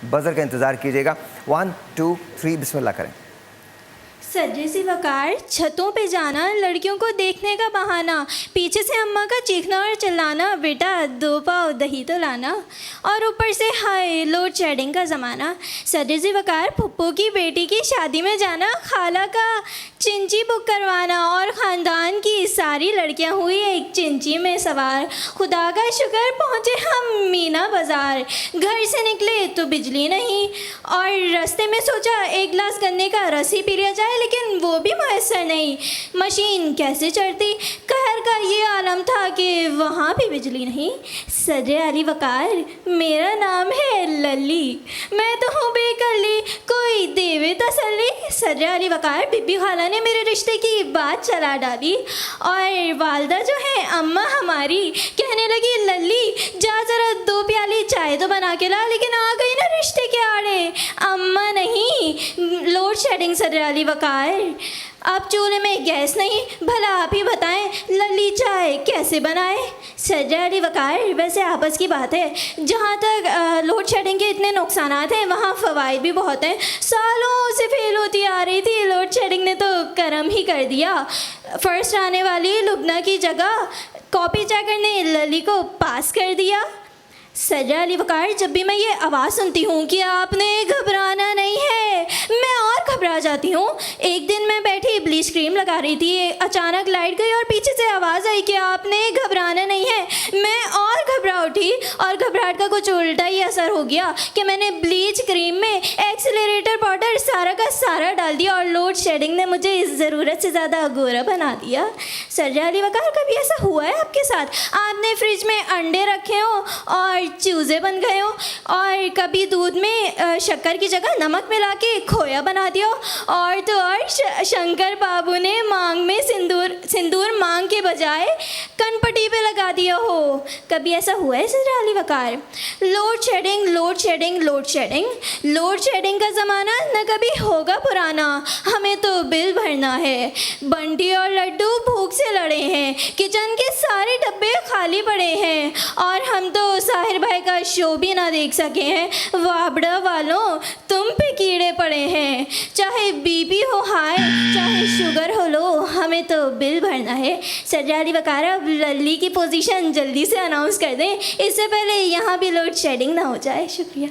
Buzzer का इंतज़ार कीजिएगा। 1 2 3 बिस्मिल्लाह करें। सजे सी वकार, छतों पे जाना, लड़कियों को देखने का बहाना, पीछे से अम्मा का चीखना और चिल्लाना, बेटा 2 पाव दही तो लाना, और ऊपर से हाय लोड शेडिंग का ज़माना। सजे सी वकार, फुप्पो की बेटी की शादी में जाना, खाला का चिंची बुक करवाना, और ख़ानदान की सारी लड़कियां हुई एक चिंची में सवार। खुदा का शुक्र पहुँचे हम मीना बाज़ार, घर से निकले तो बिजली नहीं, और रास्ते में सोचा एक गिलास गन्ने का रस ही पी लिया जाए, लेकिन वो भी मैसर नहीं। मशीन कैसे चढ़ती, कहर का ये आलम था कि वहाँ भी बिजली नहीं। सजे अली वकार, मेरा नाम है लली, मैं तो हूँ बेकली, कोई देवे तसल्ली। सजे अली वकार, बीबी खाला ने मेरे रिश्ते की बात चला डाली, और वालदा जो है अम्मा हमारी कहने लगी लली जा जरा 2 प्याली चाय तो बना के ला, लेकिन आ गई ना रिश्ते के आड़े, अम्मा नहीं लोड शेडिंग। सजे अली वकार, अब चूल्हे में गैस नहीं, भला आप ही बताएं लली चाय कैसे बनाए। सजे अली वकार, वैसे आपस की बात है, जहाँ तक लोड शेडिंग के इतने नुकसानात हैं वहाँ फ़वाइद भी बहुत हैं। सालों से फेल होती आ रही थी, लोड शेडिंग ने तो करम ही कर दिया। फर्स्ट आने वाली लुबना की जगह कॉपी चेकर ने लली को पास कर दिया। सजे अली वकार, जब भी मैं ये आवाज़ सुनती हूँ कि आपने घबराना नहीं है, मैं और घबरा जाती हूँ। एक दिन मैं बैठी ब्लीच क्रीम लगा रही थी, अचानक लाइट गई और पीछे से आवाज़ आई कि आपने घबराना नहीं है। मैं और घबरा उठी, और घबराहट का कुछ उल्टा ही असर हो गया कि मैंने ब्लीच क्रीम में एक्सीलरेटर पाउडर सारा का सारा डाल दिया, और लोड शेडिंग ने मुझे ज़रूरत से ज़्यादा गोरा बना दिया। सजे अली वकार, कभी ऐसा हुआ है आपके साथ, आपने फ्रिज में अंडे रखे हो और चूज़े बन गए हो, और कभी दूध में शक्कर की जगह नमक मिला के खोया बना दिया, और तो और शंकर बाबू ने मांग में सिंदूर मांग के बजाय कनपट्टी पे लगा दिया हो। कभी ऐसा हुआ है सजे Ali Waqar? Load shedding load shedding load shedding load shedding का ज़माना न कभी होगा पुराना, हमें तो बिल भरना है। बंटी और लड्डू भूख से लड़े हैं, किचन के सारे डब्बे खाली पड़े हैं, और हम तो साहिर भाई का शो भी ना देख सके हैं। वाबड़ा वालों तुम पे कीड़े पड़े हैं, चाहे बीपी हो हाई चाहे शुगर हो लो, हमें तो बिल भरना है। सजे अली वकार, अब लली की पोजीशन जल्दी से अनाउंस कर दें, इससे पहले यहाँ भी लोड शेडिंग ना हो जाए। शुक्रिया।